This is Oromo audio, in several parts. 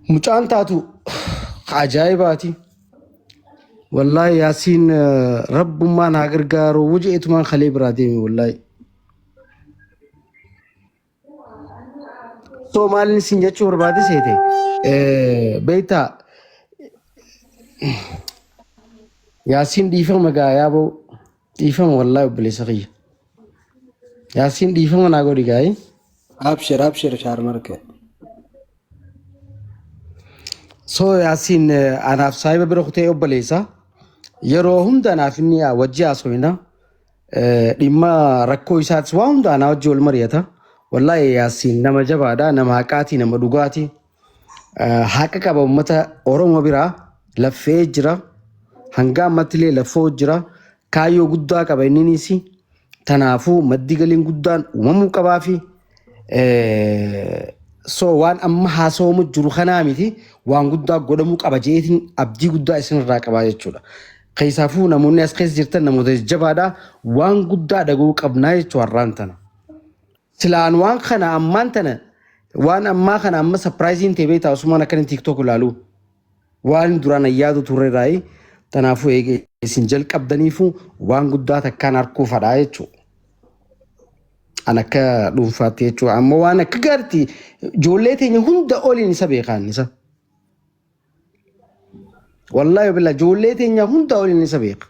mucaan taatu ajaa'ibaati. Wallahi Yaasiin rabbummaan haa gargaaru wujeetumaan kalee biraa deeme wallahi. Soomaalin isin jechuu barbaade seete beektaa Yaasiin dhiifama gaayaa ba'u dhiifama wallahi obboleessa kiyya. Yaasiin dhiifama naa godhi gaa'ii. Abshir shaarmarke. So Yaasiin anaaf saahiba bira kutee obboleessa yeroo hunda anaaf inni wajji haasofna dhimma rakkoo isaatis waa hunda anaa wajji wal mari'ata. Wallahi Yaasiin nama jabaadha, nama haqaati, nama dhugaati. Haqa qaba uummata Oromoo biraa laffee jira. Hanga ammatti illee laffoo jira. Kaayyoo guddaa qaba inninis. Tanaafuu maddi galiin guddaan uumamuu qabaa fi so waan amma haasawaa jiru kanaa miti waan guddaa godhamuu qaba jeetiin abdii guddaa isinirraa qabaa jechuudha. Keessaafuu namoonni as keessa jirtan namoota jabaadha waan guddaa dhaguu qabnaa jechuu har'aan tana. Silaan waan kana ammaan tana waan ammaa kana amma sapiraayiziin ta'ee beektaa osumaan akkan TikTok ilaalu waan duraan ayyaatu turreeraayi. Tanaafuu isin jalqabdaniifu waan guddaa takkaan harkuu fadhaa jechuudha. Ana akka dhuunfaatti jechuudha. Amma waan akka gaarti ijoollee teenya hunda oliin isa beekan isa. Wallahi bilaa ijoollee teenya hunda oliin isa beeka.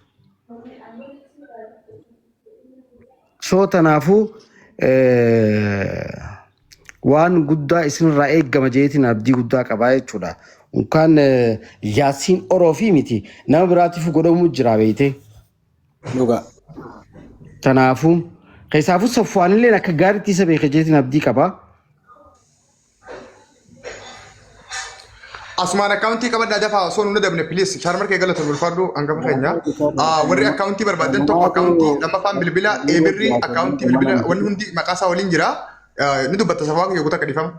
So tanaafuu waan guddaa isinirraa eeggama jeetiin abdii guddaa qabaa jechuudha. Unkaan Yaasiin Orofii miti nama biraatiif godhamuu jira beeyte. Dhugaa. Tanaafuu keessaafuu Safwaanillee akka gaariitti isa beeka jeetiin abdii qabaa. Asumaan akkaawuntii qabadhaa dafaa osoo nuna dabne piliis shaarmarkee galata bulfaadhu hangafa keenya. Warri akkaawuntii barbaadan tokko akkaawuntii lammaffaan bilbila eebirri akkaawuntii bilbila wanni hundi maqaasaa waliin jira. Ni dubbatta sababa kiyya guutaa kadhifama.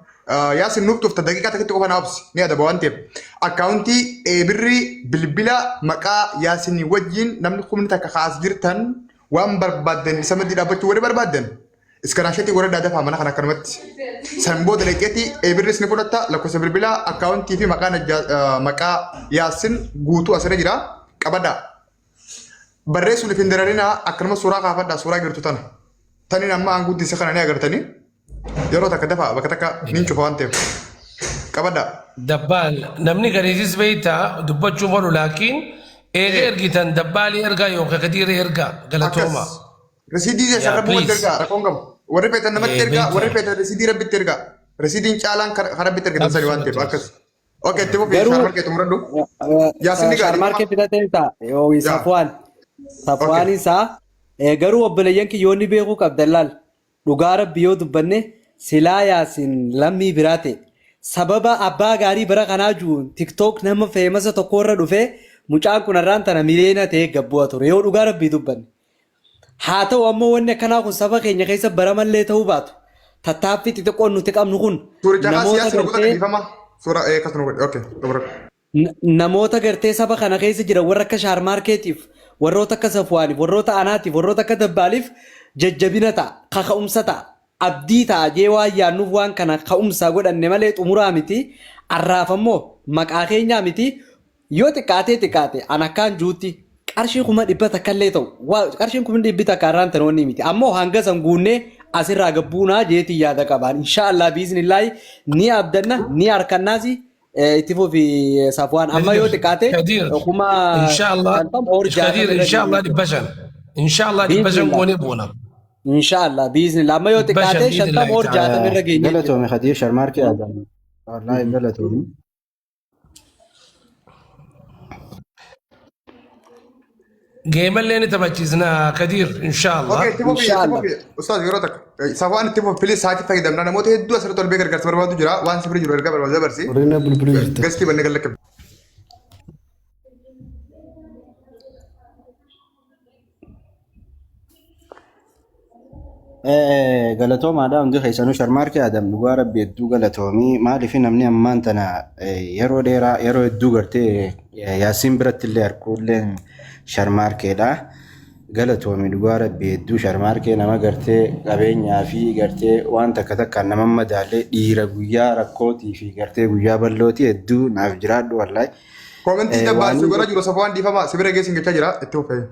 Yaasiin nuuf tufta daqiiqaa takkatti qofa naabsi ni adaba waan ta'eef. Akkaawuntii eebirri bilbila maqaa Yaasiin wajjin namni kumni takka kaas jirtan waan barbaadan isa maddii dhaabbachuu warri barbaadan. Iskaraasheetii warra daadafaa mana kana akkanumatti. San booda leeqeetii eebirris ni fudhatta lakkoofsa bilbilaa akkaawuntii fi maqaa Yaasiin guutuu asirra jira qabadhaa. Barreessuun ifin dararinaa akkanuma suuraa kaafadhaa suuraa girtu tana. Taniin amma aanguuddisa kana ni agartanii. Yeroo takka dafaa bakka takka niin cufa waan ta'eef. Qabadhaa. Dabbaal namni gariisis beektaa dubbachuu malu laakiin eega ergitan dabbaalii ergaa yookaan kadiiree ergaa galatooma. Resiidii isa rabbi wal ergaa rakkoon qabu. Warri feetan namatti ergaa warri feetan resiidii rabbitti ergaa. Resiidiin caalaan rabbitti ergatan sanii waan ta'eef akkas. Okey itti fufii shaarmarkeetu muradhu. Yaasiin ni gaadhi. Shaarmarkee fidatee isaa Safwaan isaa garuu obboleeyyan kiyyoonni beekuu qabdallaal dhugaa rabbi yoo dubbanne silaa Yaasiin lammii biraa ta'e sababa abbaa gaarii bira kanaa jiruun TikTok nama feemasa tokkorra dhufee mucaan kun irraan tana miliyoona ta'e gabbu'a ture yoo dhugaa rabbii dubbanne. Haa ta'u ammoo wanni akkanaa kun saba keenya keessa baramallee ta'uu baatu tattaaffii xixiqqoon nuti qabnu kun namoota gartee saba kana keessa jiran warra akka shaarmaarkeetiif warroota akka Safwaaniif warroota anaatiif warroota akka dabbaaliif jajjabina ta'a kaka'umsa ta'a abdii ta'a jee waan yaannuuf waan kana ka'umsa godhanne malee xumuraa miti arraaf ammoo maqaa keenyaa miti yoo xiqqaate an akkaan juutti qarshii kuma dhibba takkallee ta'u qarshiin kuma dhibbi takka irraan tanoonni miti ammoo hanga san guunnee asirraa gabbuunaa jeetii yaada qabaan inshaallah biiznillaahi ni abdanna ni harkannaasi itti fufi Safwaan amma yoo xiqqaate kuma inshaallah dhibbashan goonee boona. Inshaallah biiznillah amma yoo xiqqaate shantam or jaatam irra geenye. Galatoome Khadii Sharmaarkee Adam. Wallahi galatoome. Geemallee ni taphachiisna Kadiir inshaallah. Okey itti fufii ustaaz yeroo takka Safwaan itti fufii piliis saakii fayyadamna namoota hedduu asirratti ol bee gargaarsa barbaadu jira waan sifri jiru ergaa barbaadu dabarsi. Warreen bulbuluu jirta. Gastii banne gallaqqabe. Galatoomaadha hundi keessanuu Sharmaarkee Adam dhugaa rabbi hedduu galatoomii maaliif namni ammaan tana yeroo dheeraa yeroo hedduu gartee Yaasiin biratti illee harkuullee Sharmaarkeedha. galatoomii dhugaa rabbi hedduu sharmaarkee nama gartee qabeenyaa fi gartee waan takka takkaan nama madaalee dhiira guyyaa rakkootii fi gartee guyyaa bal'ootii hedduu naaf jiraadhu wallahi. Komentii dabbaasuu gara jiru Safwaan dhiifama sibira geessin gachaa jira itti ufee.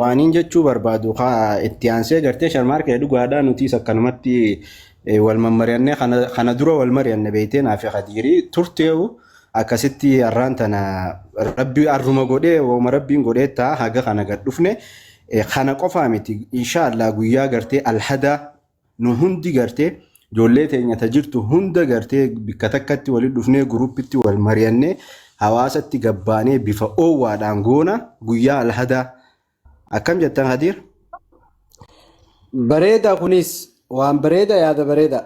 Waaniin jechuu barbaadu itti aansee gartee sharmaarkee dhugaadhaa nutis akkanumatti wal mammari'annee kana dura wal mari'anne beektee naaf Khadiirii turteewu akkasitti har'aan tana rabbi arruma godhee wooma rabbiin godhee ta'a haga kana gad dhufne kana qofaa miti inshaallah guyyaa gartee alhadaa nu hundi gartee ijoollee teenya jirtu hunda gartee bakka takkatti walitti dhufnee guruppitti wal mari'annee hawaasatti gabbaanee bifa oowwaadhaan goona guyyaa alhadaa akkam jettan Khadiir? Bareeda kunis waan bareeda yaada bareeda.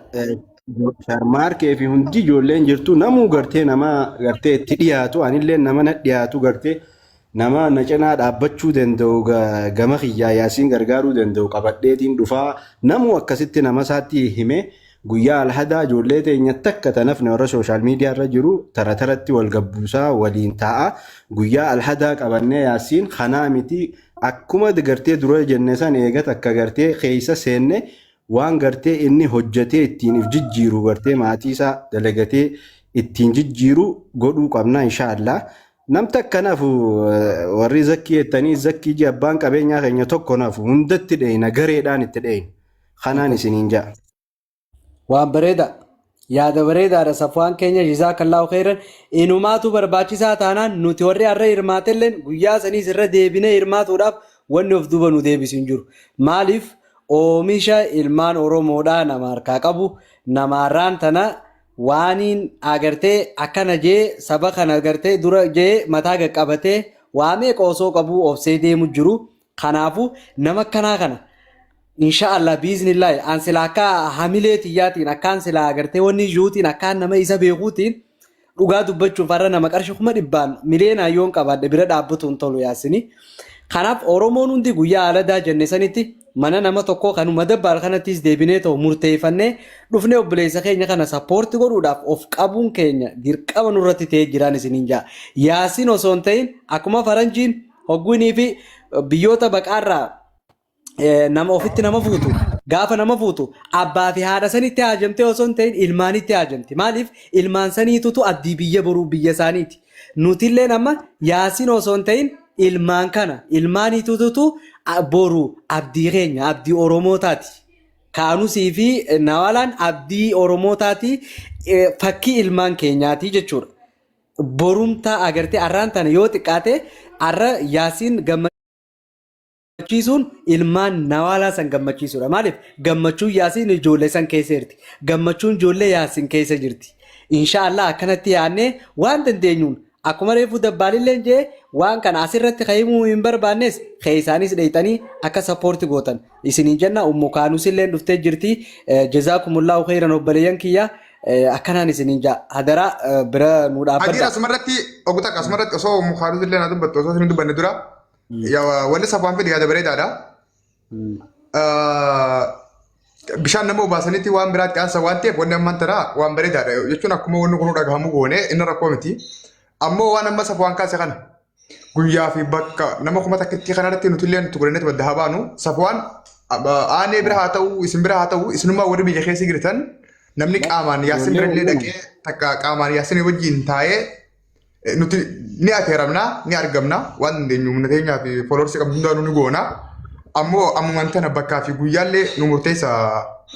Sharmaarkee fi hundi ijoolleen jirtu namuu gartee nama gartee itti dhiyaatu anillee nama na dhiyaatu gartee nama na cinaa dhaabbachuu danda'u gama kiyyaa yaasiin gargaaruu danda'u qabadheetiin dhufaa namuu akkasitti nama isaatti hime guyyaa alhadaa ijoollee teenya takka tanafne warra sooshaal miidiyaa irra jiru taratti wal gabbuusaa waliin taa'a guyyaa alhadaa qabannee yaasiin kanaa miti akkuma gartee dura jenne san eegat akka gartee keessa seenne waan gartee inni hojjetee ittiin if jijjiiru gartee maatii isaa dalagatee ittiin jijjiiru godhuu qabna inshaallah. Namta akkanaaf warri zakkii jettanii zakkii ji abbaan qabeenyaa keenya tokko naaf hundatti dheeyna gareedhaan itti dheeyna. Kanaan isiniin ja'a. Waan bareeda yaada bareedaadha Safwaan keenya jazaakallahu khairan inumaatu barbaachisaa taanaan nuti warri har'a hirmaatelleen guyyaa saniis irra deebinee hirmaatuudhaaf wanni of duuba nu deebisu hin jiru. Maaliif oomisha ilmaan Oromoodhaa nama harkaa qabu namaarraan tana waaniin agartee akkana jee saba kana agartee dura jee mataa qaqqabatee waamee qoosoo qabu obsee deemu jiru. Kanaafuu nama akkanaa kana inshaallah biiznillaahi an sila akka hamilee tiyyaatiin akkaan sila agartee wanni ijuutiin akkaan nama isa beekuutiin dhugaa dubbachuuf har'a nama qarshii 100,000 miliyoona yoon qabaadhe bira dhaabbatuun tolu yaasini. Kanaaf Oromoon hundi guyyaa aladaa jenne sanitti mana nama tokko kanuma dabbaal kanattis deebinee ta'u murteeffannee dhufnee obboleessa keenya kana sappoorti godhuudhaaf of qabuun keenya dirqama nurratti ta'ee jiraan isiniin jaa. Yaasiin osoo hin ta'in akkuma faranjiin hogguunii fi biyyoota baqaarraa nama ofitti nama fuutu gaafa nama fuutu abbaa fi haadha sanitti haajamtee osoo hin ta'in ilmaanitti haajamti. Maaliif ilmaan saniitutu abdii biyya boruu biyya isaaniiti. Nutilleen amma yaasiin osoo hin ta'in ilmaan kana ilmaaniitutu boru abdii keenya abdii Oromootaati. Kaanusii fi nawalaan abdii Oromootaati fakkii ilmaan keenyaati jechuudha. Borumtaa agartee arraan tana yoo xiqqaate arra yaasiin gammachiisuun ilmaan nawaalaa san gammachiisuudha. Maaliif gammachuun yaasiin ijoollee san keessa jirti. Gammachuun ijoollee yaasiin keessa jirti. Inshaallah akkanatti yaadnee waan dandeenyuun akkuma reefu dabbaalilleen jee waan kana asirratti kaa'imuu hin barbaannes keessaanis dheeytanii akka sappoorti gootan isiniin jenna ummu kaanusillee dhuftee jirti jazaakumullahu khairan obboleeyyan kiyya akkanaan isiniin jaa hadara bira nu dhaabbadha. Hadiin asumarratti oguta asumarratti osoo ummu kaanusillee na dubbattu osoo isin dubbanne dura wanni Safwaan fedhe yaada bareedaadha. Bishaan nama obaasanitti waan biraatti aansa waan ta'eef wanni ammaan tana waan bareedaadha jechuun akkuma wanni kun dhagahamu goone inni rakkoo miti. Ammoo waan amma Safwaan kaase kana guyyaa fi bakka nama kuma takkitti kanarratti nuti illee nuti godhannetti badda haa baanu Safwaan aanee bira haa ta'u isin bira haa ta'u isinummaa warri biyya keessa jirtan namni qaamaan yaasin bira illee dhaqee takka qaamaan yaasin wajjin taa'ee nuti ni affeeramna ni argamna waan dandeenyu humna teenyaa fi fooloorsi qabnu hundaanuu ni goona. Ammoo ammumaan tana bakkaa fi guyyaallee nu murteessa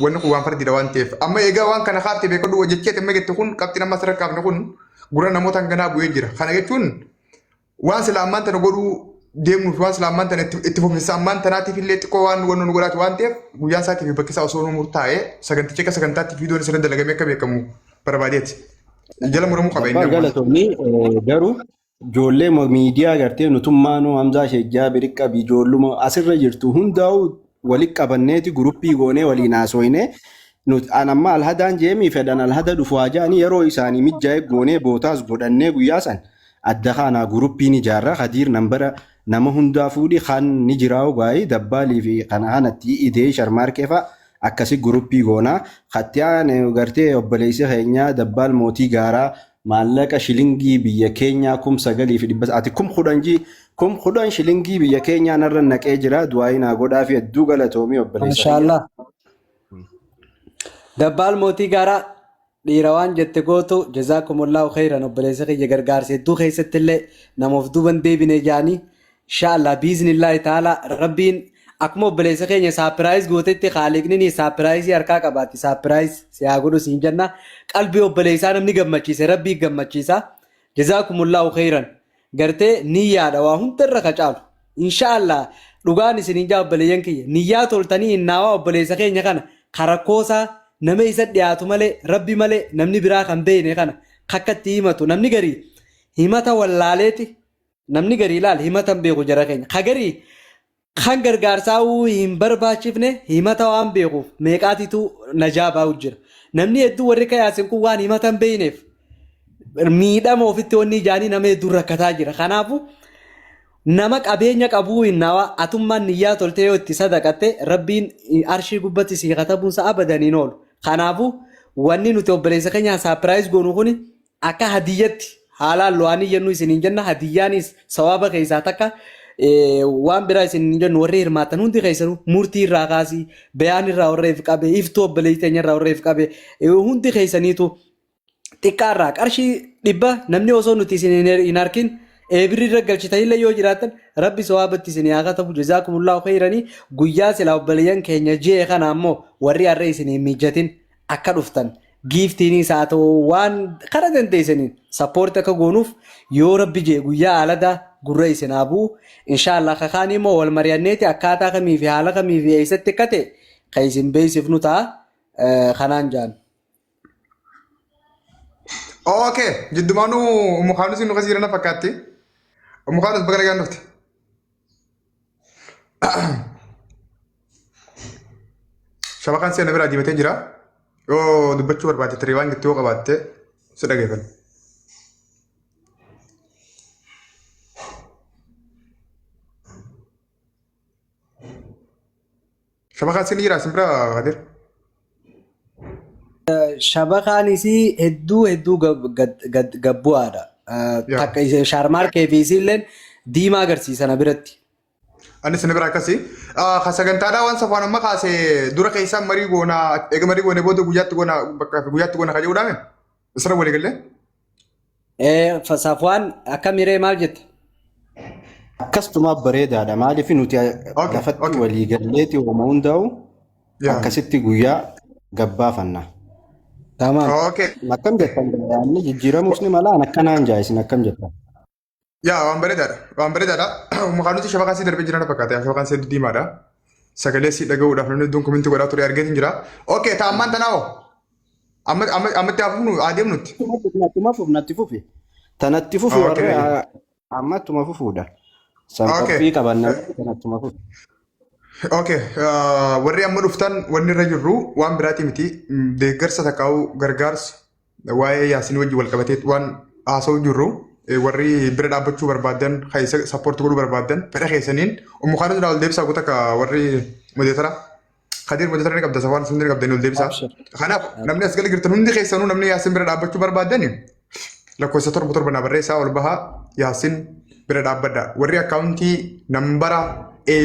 wanni kun waan fardiidha waan ta'eef amma egaa waan kana kaafte beekadhu hojjecheeti amma jette kun qabxii nama asirra kaafne kun gurra namoota hanganaa bu'ee jira. Kana jechuun waan sila ammaan tana godhuu deemnuuf waan sila ammaan tana itti fufnisa ammaan tanaatiif illee xiqqoo waan wannu nu godhaatu waan ta'eef guyyaan isaatii fi bakki isaa osoo nu murtaa'ee saganticha akka sagantaatti viidiyoon isirra dalagamee akka beekamu barbaadeeti. Jala muramuu qaba inni. Galatoomni garuu ijoollee miidiyaa gartee nutummaanuu Hamzaa Shejjaa Biriqqa ijoolluma asirra jirtu hundaa'u walitti qabanneeti guruppii goonee waliin haasofnee nuti anamma alhadaan jeemii fedhan alhada dhufu hajaanii yeroo isaanii mijjaa'e goonee bootaas godhannee guyyaa san adda kanaa guruppiin ijaarraa Khadiir nambara nama hundaa fuudhi kan ni jiraa'u gaa'ii dabbaalii fi kana kanatti idee sharmaarkee fa'a akkasii guruppii goonaa kattiyaan gartee obboleessi keenyaa dabbaal mootii gaaraa maallaqa shilingii biyya keenyaa 9,100 ati 10,000 shilingii biyya keenyaa narra naqee jira du'aayi naa godhaa fi hedduu galatoomii obboleessa. Maashaallah. Dabbaal mootii gaaraa dhiira waan jette gootu jazaakumullahu khairan obboleessa kiyya gargaarsa hedduu keessatti illee namoof duuban deebine jaanii inshaallah biiznillaahi ta'ala rabbiin akkuma obboleessa keenya saapiraayiz gootetti haaliqni saapiraayizii harkaa qabaatti saapiraayiz siyaa godhu siin jenna qalbii obboleessaa namni gammachiise rabbii gammachiisa jazaakumullahu khairan gartee niyyaadha waa hundarra kacaalu inshaallah dhugaan isiniin jaa obboleeyyan kiyya niyyaa toltanii innaawaa obboleessa keenya kana karakkoosaa nama isa dhiyaatu malee rabbi malee namni biraa kan beekne kana kakkatti himatu namni garii himata wallaaleeti namni garii ilaal himatan beeku jara keenya kagarii kan gargaarsaa hin barbaachifne himata waan beekuuf meeqaatitu najaa baa'u jira namni hedduu warri kayaasin kun waan himatan beekneef miidhama ofitti wanni ijaanii nama hedduu rakkataa jira kanaafu nama qabeenya qabuu hinnaawaa atummaan niyyaa toltee yoo itti sadaqatte rabbiin arshii gubbatti sii katabuunsa abadaniin oolu kanaafu wanni nuti obboleessa keenyaan saapiraayiz goonu kun akka hadiyyatti haalaan lo'anii jennu isiniin jenna hadiyyaanis sawaaba keessaa takka waan biraa isiniin jennu warri hirmaatan hundi keessanuu murtii irraa kaasii bayaan irraa warreef qabe iftuu obboleessa keenya irraa warreef qabe hundi keessaniitu xiqqaarraa qarshii 100 namni osoo nuti isin hin arkin eebirri irra galchitanii yoo jiraatan rabbi sawaabatti isin haa katabu jazaakumullahu khayranii guyyaa silaa obboleeyyan keenya jee kana ammoo warri harree isin hin mijatin akka dhuftan giiftiinis haa ta'u waan kara dandeessaniin sappoorti akka goonuuf yoo rabbi jee guyyaa aladaa gurra isin haa bu'u inshaallah kakaanii immoo wal mari'anneeti akkaataa kamii fi haala kamii fi eessatti akka ta'e kan isin beeksifnu ta'a kanaan jaan. Okay, jiddumaanu mukaanus nu kasii jirana fakkaatti. Mukaanus bakka nagaan dhufte. Shabakaan si'a na biraa diimatee jira. Yoo dubbachuu barbaadde tarii waan jettee yoo qabaatte si dhageeffan. Shabakaan si'a ni jira sin biraa Qadir. Shabakaanis hedduu gabbu'aadha. Takka shaarmaarkee fi isilleen diimaa agarsiisan biratti. Ani sin bira akkasii. Sagantaadhaa waan safaan amma kaasee dura keessaan marii goonaa eega marii goonee booda guyyaatti goonaa bakka guyyaatti goonaa kan jedhudhaame. Isra walii galee. Safwaan akka miree maal jette? Akkasuma bareedaadha maaliif nuti lafatti walii galleeti uuma hundaa'u akkasitti guyyaa gabbaafanna. Tamam. Okay. Akkam jettan yaanni jijjiiramuus ni mala akkanaan jaa'isin akkam jettan. Yaa waan bareedaadha. Waan bareedaadha. Mukaanuti shabakaan si darbee jiran fakkaata. Shabakaan si diimaadha. Sagalee si dhaga'uudhaaf namni iddoon kominti godhaa ture argeetiin jira. Okay, taa'ammaan tanaa'oo. Ammatti hafuufnu adeemnutti. Natti fufi. Tanatti fufi warra ammattuma fufuudha. Sanqophii qabanna tanattuma fufi. Okay, warri amma dhuftan wanni irra jirru waan biraati miti deeggarsa takkaa'u gargaarsa waa'ee yaasin wajji wal qabatee waan haasa'u jirru warri bira dhaabbachuu barbaadan keessa sappoorti godhuu barbaadan fedha keessaniin mukaanus ol deebisaa guuta akka warri modeetara Qadir modeetara ni qabda safaan sun ni qabda ni ol deebisaa. Kanaaf namni as gala jirtan hundi keessanuu namni yaasin bira dhaabbachuu barbaadan lakkoofsa 7 naa barreessaa ol bahaa yaasin bira dhaabbadha warri akkaawuntii nambara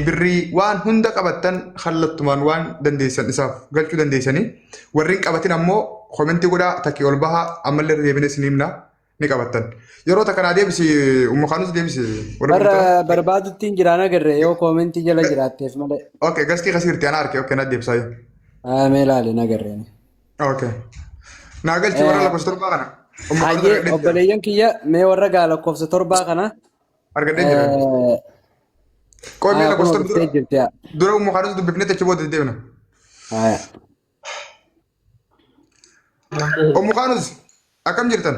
birrii waan hunda qabattan kallattumaan waan dandeessan isaaf galchuu dandeessanii warri qabatin ammoo komentii godhaa takkii ol bahaa ammallee deebinee sinimna ni qabattan yeroo takkanaa deebisi mukaanus deebisi barbaadutti jiraan agarre yoo komentii jala jiraatteef malee. Okay, gastii kasirti ana arke okay na deebisa yoo. Mee ilaali nagarre. Okay. Naa galchi warra lakkoofsa 7 kana. Hayyee obboleeyyan kiyya mee warra gaa lakkoofsa 7 kana. Argadee jira. Kau ni nak kostum dura umur harus tu bifnya tercoba tu dia mana? Umur harus akam jeritan.